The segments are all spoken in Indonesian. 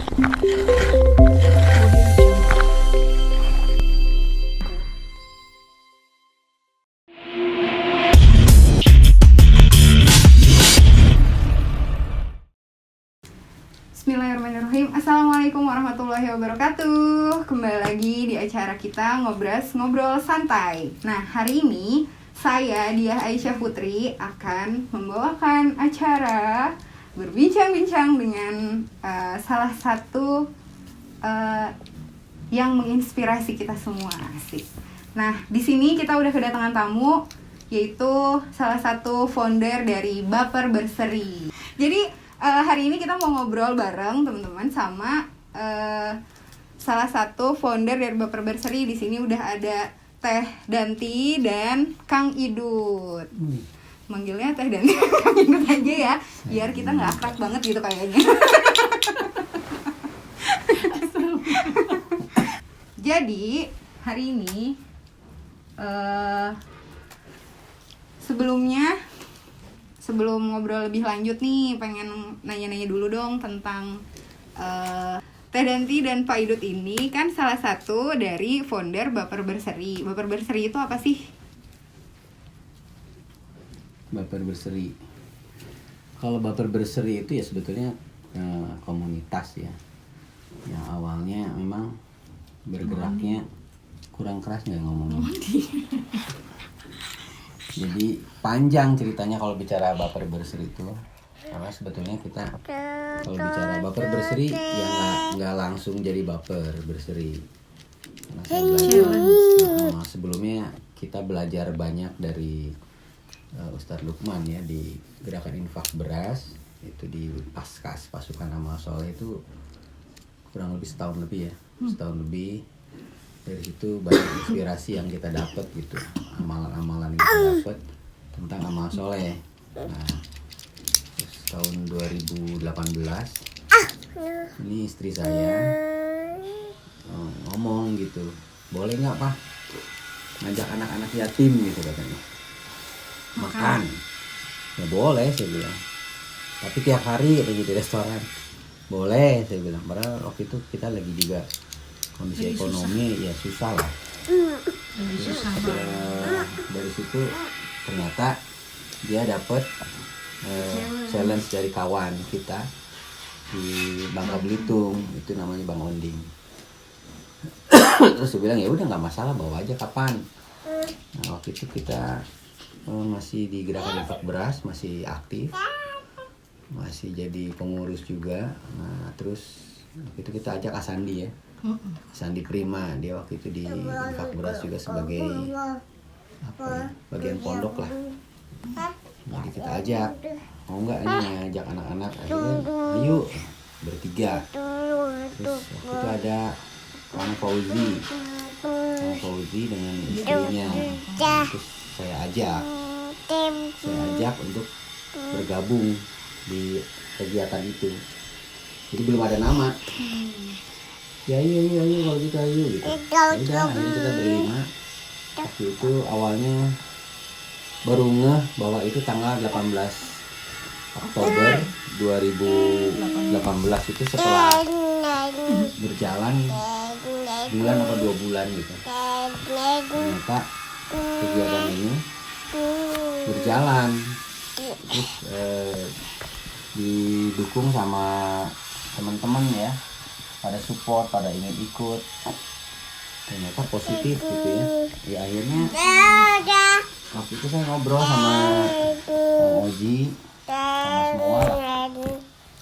Bismillahirrahmanirrahim. Assalamualaikum warahmatullahi wabarakatuh. Kembali lagi di acara kita Ngobrol Santai. Nah, hari ini saya, Diah Aisyah Putri, akan membawakan acara berbincang-bincang dengan salah satu yang menginspirasi kita semua. Asik. Nah, di sini kita udah kedatangan tamu, yaitu salah satu founder dari Baper Berseri. Jadi hari ini kita mau ngobrol bareng teman-teman sama salah satu founder dari Baper Berseri. Di sini udah ada Teh Danti dan Kang Idut. Manggilnya Teh Danti dan Kang Idut aja ya, biar kita nggak akrab banget gitu kayaknya. Jadi hari ini sebelum ngobrol lebih lanjut nih, pengen nanya-nanya dulu dong tentang Teh Danti dan Pak Idut ini kan salah satu dari founder Baper Berseri. Baper Berseri itu apa sih? Baper Berseri. Kalau Baper Berseri itu ya sebetulnya komunitas ya. Yang awalnya memang bergeraknya kurang keras nggak ngomongnya. Jadi panjang ceritanya kalau bicara Baper Berseri itu, karena sebetulnya kita kalau bicara Baper Berseri ya nggak langsung jadi Baper Berseri. Karena saya belajar sebelumnya kita belajar banyak dari Ustadz Lukman ya di gerakan infak beras itu di Paskas Pasukan Amal Soleh itu kurang lebih setahun lebih ya, setahun lebih. Dari situ banyak inspirasi yang kita dapat gitu, amalan-amalan yang kita dapat tentang amal soleh. Nah, terus tahun 2018 ini istri saya ngomong gitu, boleh nggak Pak ngajak anak-anak yatim gitu katanya makan. Ya boleh saya bilang, tapi tiap hari katanya di restoran. Boleh saya bilang, padahal waktu itu kita lagi juga kondisi ekonomi ya susah lah. Dari situ ternyata dia dapat challenge dari kawan kita di Bangka Belitung, itu namanya Bang Onding. Terus dia bilang ya udah nggak masalah, bawa aja kapan. Nah, waktu itu kita masih di gerakan infak beras, masih aktif, masih jadi pengurus juga. Nah terus waktu itu kita ajak Asandi ya, Sandi Prima, dia waktu itu di infak beras juga sebagai bagian pondok lah. Jadi kita ajak, mau nggak nih ngajak anak-anak? Akhirnya ayo bertiga. Terus waktu itu ada Kang Fauzi dengan istrinya. Terus saya ajak untuk bergabung di kegiatan itu. Jadi belum ada nama. Ya ayo kalau gitu ayo gitu. Udah akhirnya kita berlima. Waktu itu awalnya baru ngeh bahwa itu tanggal 18 Oktober 2018 itu setelah berjalan bulan atau 2 bulan gitu. Ternyata kegiatan ini berjalan. Terus didukung sama teman-teman ya, pada support, pada ingin ikut, ternyata positif gitu ya. Ya akhirnya waktu itu saya ngobrol sama Oji sama semua lah,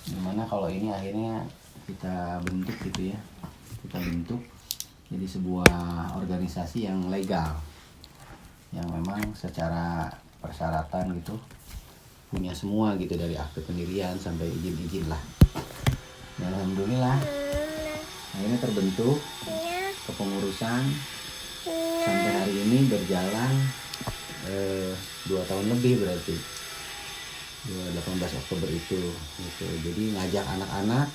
gimana kalau ini akhirnya kita bentuk gitu ya, kita bentuk jadi sebuah organisasi yang legal, yang memang secara persyaratan gitu punya semua gitu, dari akte pendirian sampai izin-izin lah. Dan alhamdulillah akhirnya terbentuk kepengurusan sampai hari ini berjalan 2 tahun lebih, berarti 18 Oktober itu gitu. Jadi ngajak anak-anak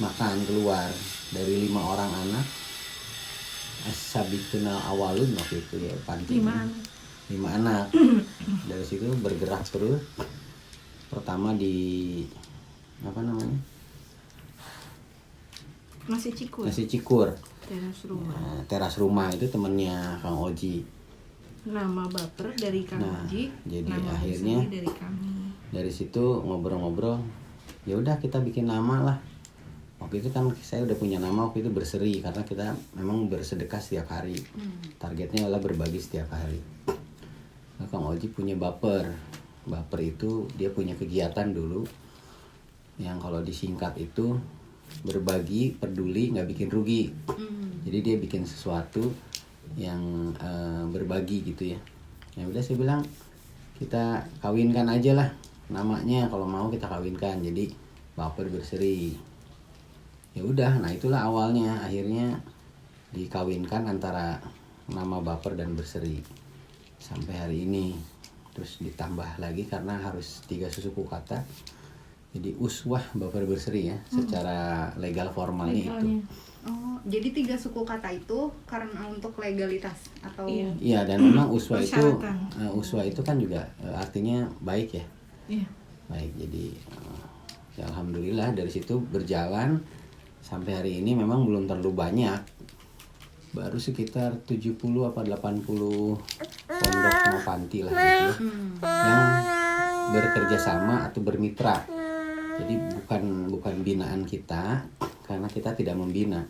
makan keluar, dari 5 orang anak as-sabikuna awalun waktu itu ya, panti 5 anak. Dari situ bergerak terus, pertama di Nasi cikur. Nasi Cikur. Teras rumah. Nah, teras rumah itu temennya Kang Oji. Nama baper dari Kang Nah, Oji. jadi nama akhirnya berseri dari kami. Dari situ ngobrol-ngobrol, ya udah kita bikin nama lah. Waktu itu kan saya udah punya nama waktu itu Berseri karena kita memang bersedekah setiap hari. Targetnya adalah berbagi setiap hari. Nah, Kang Oji punya baper. Baper itu dia punya kegiatan dulu yang kalau disingkat itu berbagi, peduli, nggak bikin rugi. Jadi dia bikin sesuatu yang berbagi gitu ya. Ya udah saya bilang kita kawinkan aja lah namanya, kalau mau kita kawinkan jadi Baper Berseri. Ya udah, nah itulah awalnya, akhirnya dikawinkan antara nama Baper dan Berseri sampai hari ini. Terus ditambah lagi karena harus 3 suku kata, jadi Uswah Baper Berseri ya, secara legal formalnya itu. Legalnya. Oh, jadi 3 suku kata itu karena untuk legalitas atau Iya. Iya, dan memang Uswah itu Persyaratan. Uswah itu kan juga artinya baik ya. Iya. Baik, jadi ya alhamdulillah dari situ berjalan sampai hari ini. Memang belum terlalu banyak, baru sekitar 70 apa 80 pondok sama panti lah gitu ya, yang bekerja sama atau bermitra. Jadi bukan binaan kita karena kita tidak membina.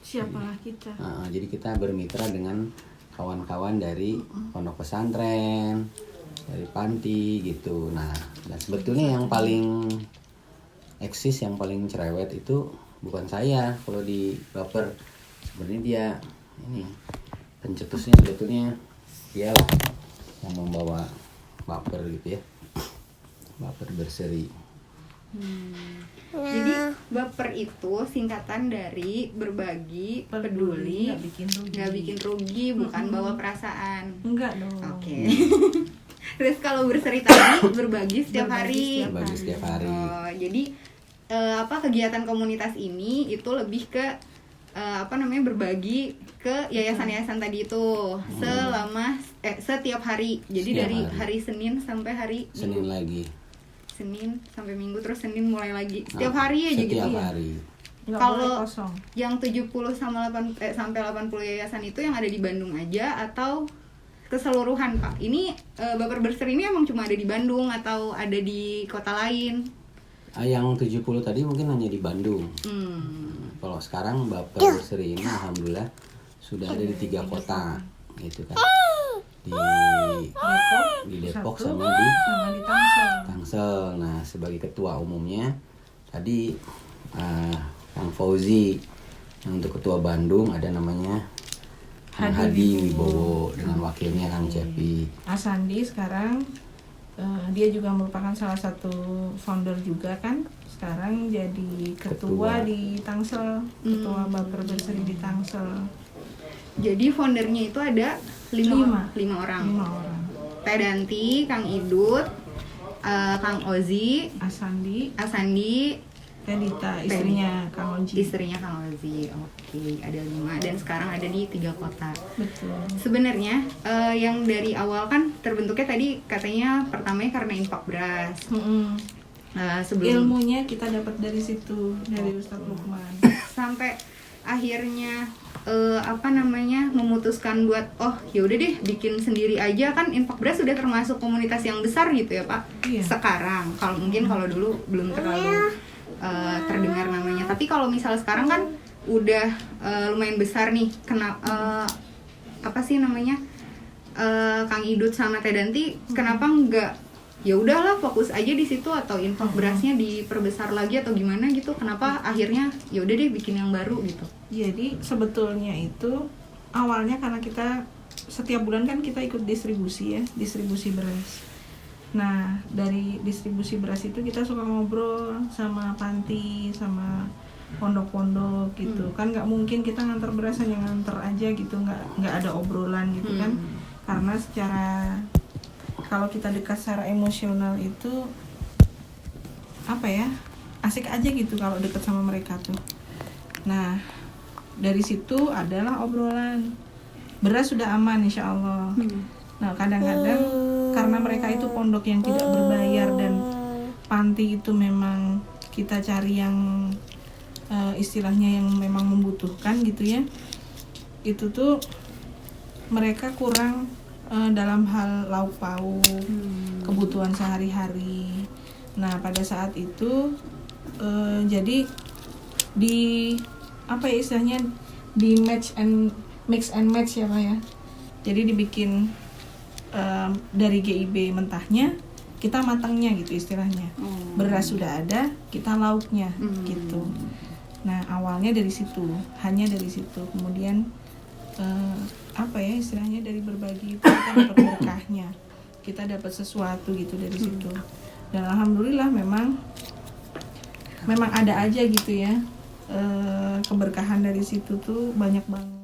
Siapalah kita. Jadi kita bermitra dengan kawan-kawan dari pondok pesantren, dari panti gitu. Nah, dan sebetulnya yang paling eksis, yang paling cerewet itu bukan saya kalau di Baper. Sebenarnya dia ini pencetusnya, sebetulnya dia lah yang membawa Baper gitu ya. Baper Berseri. Jadi baper itu singkatan dari berbagi, peduli, nggak bikin rugi. nggak bikin rugi, bukan bawa perasaan. Enggak dong. Oke. Terus kalau berseri tadi berbagi setiap Berbagi hari. setiap Berbagi setiap hari. Oh, jadi kegiatan komunitas ini itu lebih ke berbagi ke yayasan-yayasan tadi itu selama setiap hari. Jadi Setiap dari hari. hari Senin sampai hari Senin lagi. Senin sampai Minggu, terus Senin mulai lagi. Setiap hari aja gitu. Setiap hari. Nggak Kalau boleh kosong. Yang 70 sampai 80 yayasan itu yang ada di Bandung aja atau keseluruhan, Pak? Ini Baper Berseri ini emang cuma ada di Bandung atau ada di kota lain? Yang 70 tadi mungkin hanya di Bandung. Kalau sekarang Baper Berseri ini alhamdulillah sudah ada di 3 kota gitu kan. Di Depok satu, sama di Tangsel. Tangsel. Nah, sebagai ketua umumnya tadi Kang Fauzi. Untuk ketua Bandung ada namanya Kang Hadi Wibowo dengan wakilnya Kang Cepi. Asandi sekarang dia juga merupakan salah satu founder juga kan. Sekarang jadi ketua di Tangsel, ketua Baper Berseri di Tangsel. Jadi foundernya itu ada 5 orang. 5 orang. Teh Danti, Kang Idut, Kang Ozi, Asandi, Teh Dita, istrinya Kang Oji. istrinya Kang Ozi. Oke, ada 5 dan sekarang ada di 3 kota. Betul. Sebenarnya yang dari awal kan terbentuknya tadi katanya pertamanya karena infak beras. Sebelum Ilmunya kita dapat dari situ, dari Ustadz Lukman. sampai akhirnya memutuskan buat ya udah deh bikin sendiri aja, kan infak beras sudah termasuk komunitas yang besar gitu ya, Pak. Iya. Sekarang kalau dulu belum terlalu terdengar namanya, tapi kalau misal sekarang kan udah lumayan besar nih. Kang Idut sama Teh Danti kenapa enggak ya udahlah fokus aja di situ, atau infak berasnya diperbesar lagi atau gimana gitu? Kenapa akhirnya ya udah deh bikin yang baru gitu? Jadi sebetulnya itu awalnya karena kita setiap bulan kan kita ikut distribusi beras. Nah, dari distribusi beras itu kita suka ngobrol sama panti, sama pondok-pondok gitu. Kan nggak mungkin kita nganter beras hanya nganter aja gitu, nggak ada obrolan gitu kan. Karena kalau kita dekat secara emosional itu asik aja gitu kalau dekat sama mereka tuh. Nah, dari situ adalah obrolan. Beras sudah aman insya Allah. Nah, kadang-kadang karena mereka itu pondok yang tidak berbayar dan panti itu memang kita cari yang istilahnya yang memang membutuhkan gitu ya, itu tuh mereka kurang dalam hal lauk pauk, kebutuhan sehari-hari. Nah pada saat itu jadi di apa ya istilahnya, di mix and match ya Pak ya. Jadi dibikin dari GIB mentahnya, kita matangnya gitu istilahnya. Beras sudah ada, kita lauknya gitu. Nah awalnya dari situ, hanya dari situ. Kemudian apa ya istilahnya, dari berbagi itu kita dapat berkahnya, kita dapat sesuatu gitu dari situ. Dan alhamdulillah memang ada aja gitu ya, keberkahan dari situ tuh banyak banget.